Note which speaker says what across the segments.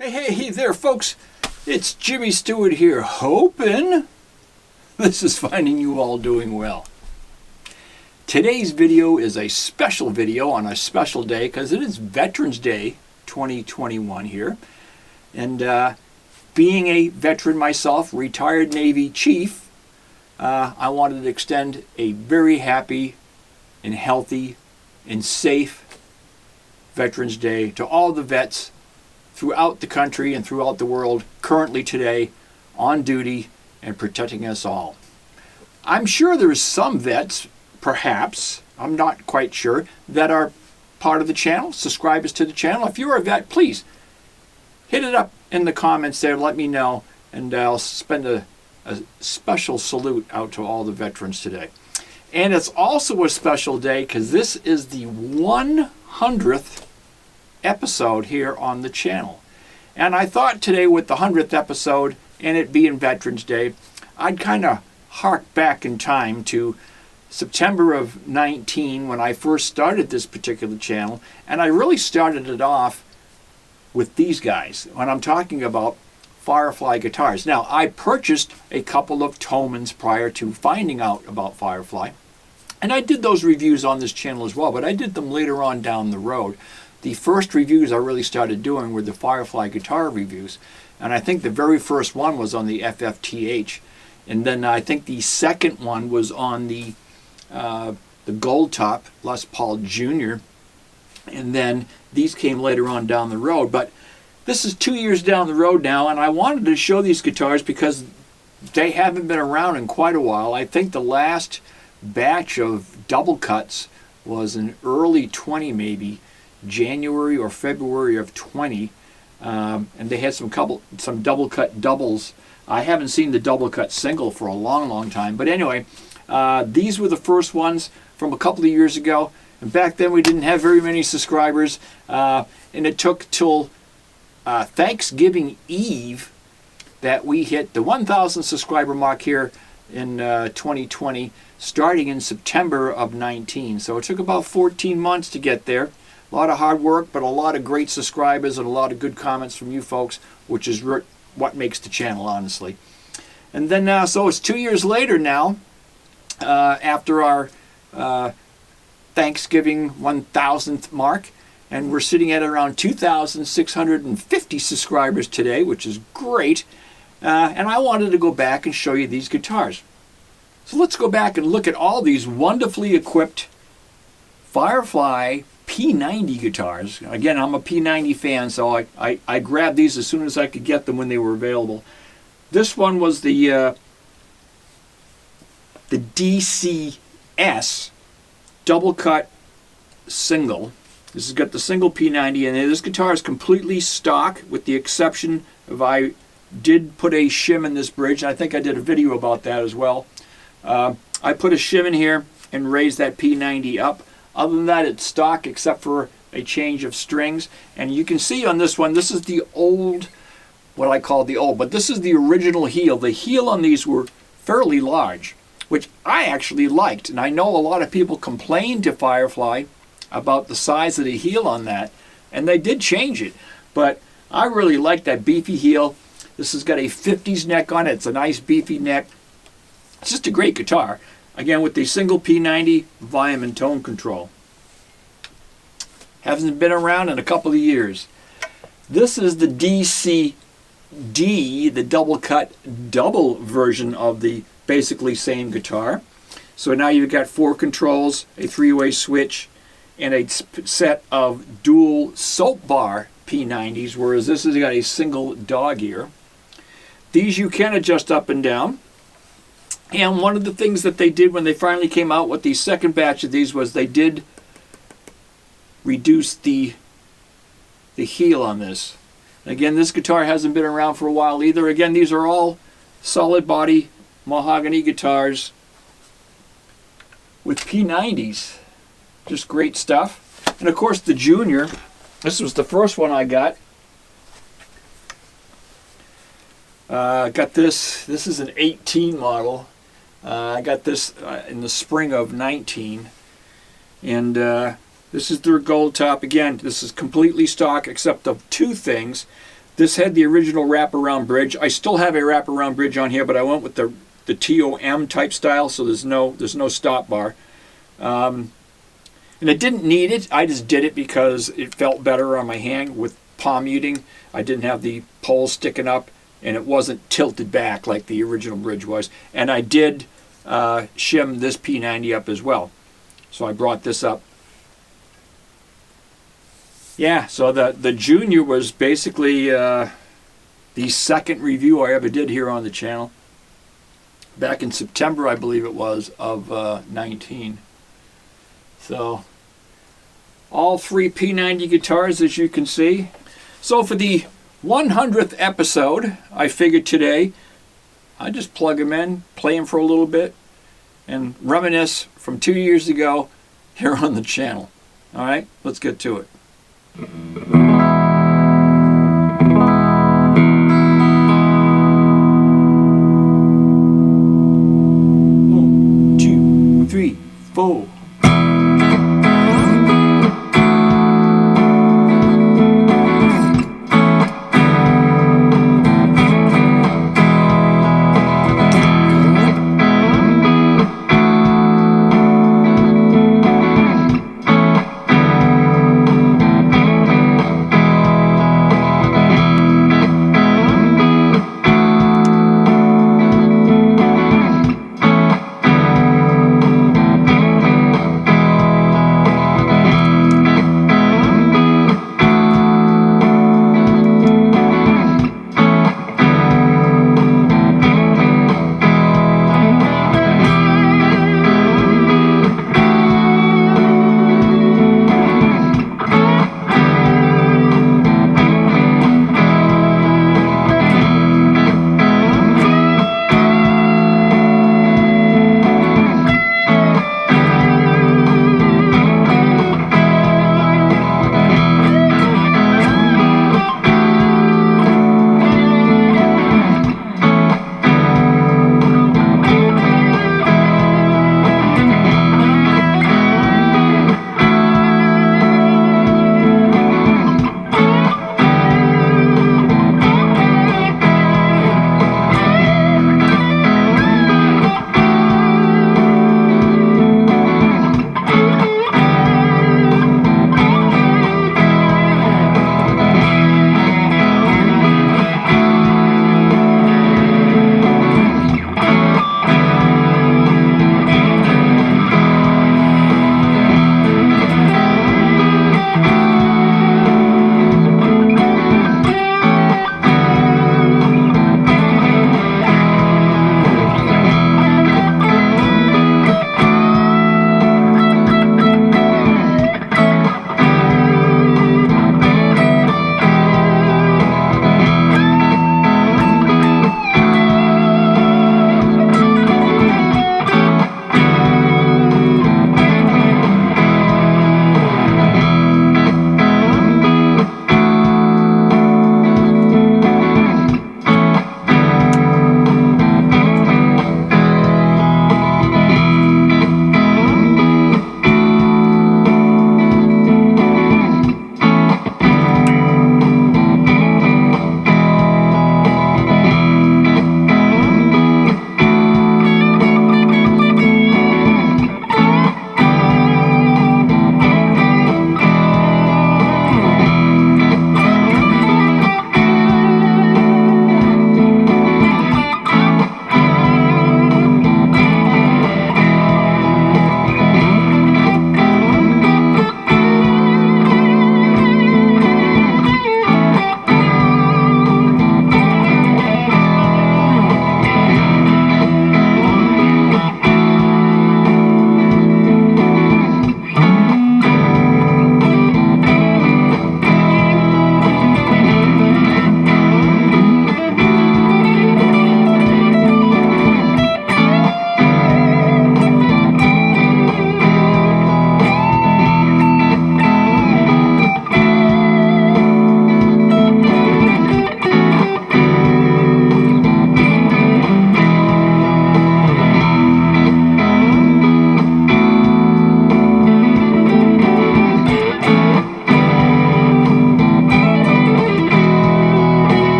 Speaker 1: Hey there, folks. It's Jimmy Stewart here, hoping this is finding you all doing well. Today's video is a special video on a special day because it is Veterans Day 2021 here. And being a veteran myself, retired Navy chief, I wanted to extend a very happy and healthy and safe Veterans Day to all the vets throughout the country and throughout the world currently today on duty and protecting us all. I'm sure there's some vets, perhaps, I'm not quite sure, that are part of the channel, subscribers to the channel. If you're a vet, please hit it up in the comments there, let me know, and I'll send a special salute out to all the veterans today. And it's also a special day because this is the 100th episode here on the channel. And I thought today, with the 100th episode and it being Veterans Day, I'd kind of hark back in time to September of 19 when I first started this particular channel, and I really started it off with these guys when I'm talking about Firefly guitars. Now, I purchased a couple of Tomans prior to finding out about Firefly, and I did those reviews on this channel as well, but I did them later on down the road. The first reviews I really started doing were the Firefly guitar reviews, and I think the very first one was on the FFTH, and then I think the second one was on the Gold Top Les Paul Jr., and then these came later on down the road. But this is 2 years down the road now, and I wanted to show these guitars because they haven't been around in quite a while. I think the last batch of double cuts was in early 20, maybe January or February of 20, and they had some double cut doubles. I haven't seen the double cut single for a long time, but anyway, these were the first ones from a couple of years ago, and back then we didn't have very many subscribers, and it took till Thanksgiving Eve that we hit the 1,000 subscriber mark here in 2020, starting in September of 19. So it took about 14 months to get there. A lot of hard work, but a lot of great subscribers and a lot of good comments from you folks, which is what makes the channel, honestly. And then, so it's 2 years later now, after our Thanksgiving 1,000th mark, and we're sitting at around 2,650 subscribers today, which is great. And I wanted to go back and show you these guitars. So let's go back and look at all these wonderfully equipped Firefly P90 guitars. Again, I'm a P90 fan, so I grabbed these as soon as I could get them when they were available. This one was the DCS double cut single. This has got the single P90 in it. This guitar is completely stock, with the exception of I did put a shim in this bridge. I think I did a video about that as well. I put a shim in here and raised that P90 up. Other than that, it's stock except for a change of strings. And you can see on this one, this is the old, what I call the old, but this is the original heel. The heel on these were fairly large, which I actually liked. And I know a lot of people complained to Firefly about the size of the heel on that, and they did change it. But I really like that beefy heel. This has got a 50s neck on it. It's a nice beefy neck. It's just a great guitar. Again, with the single P90 volume and tone control. Hasn't been around in a couple of years. This is the DCD, the double cut double version of the basically same guitar. So now you've got 4 controls, a 3-way switch, and a set of dual soap bar P90s, whereas this has got a single dog ear. These you can adjust up and down. And one of the things that they did when they finally came out with the second batch of these was they did reduce the heel on this. Again, this guitar hasn't been around for a while either. Again, these are all solid body mahogany guitars with P90s. Just great stuff. And of course the Junior, this was the first one I got. Got this is an 18 model. I got this in the spring of 19, and this is their gold top. Again, this is completely stock except of 2 things. This had the original wraparound bridge. I still have a wraparound bridge on here, but I went with the TOM type style, so there's no stop bar. And I didn't need it. I just did it because it felt better on my hand with palm muting. I didn't have the pole sticking up, and it wasn't tilted back like the original bridge was. And I did shim this P90 up as well. So I brought this up. Yeah, so the Junior was basically the second review I ever did here on the channel. Back in September, I believe it was, of 19. So, all 3 P90 guitars, as you can see. So for the 100th episode, I figured today, I'd just plug them in, play them for a little bit, and reminisce from 2 years ago here on the channel. All right, let's get to it. 1, 2, 3, 4.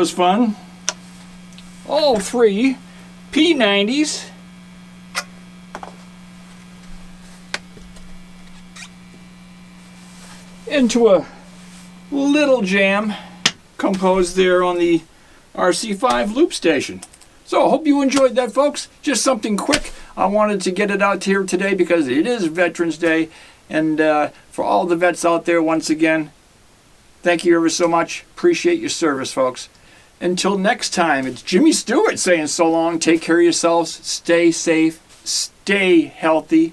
Speaker 1: was fun. All three P90s. Into a little jam composed there on the RC5 loop station. So I hope you enjoyed that, folks. Just something quick. I wanted to get it out here today because it is Veterans Day. And for all the vets out there, once again, thank you ever so much. Appreciate your service, folks. Until next time, it's Jimmy Stewart saying so long. Take care of yourselves. Stay safe. Stay healthy.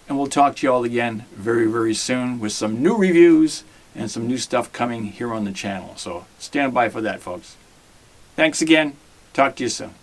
Speaker 1: And we'll talk to you all again very, very soon with some new reviews and some new stuff coming here on the channel. So stand by for that, folks. Thanks again. Talk to you soon.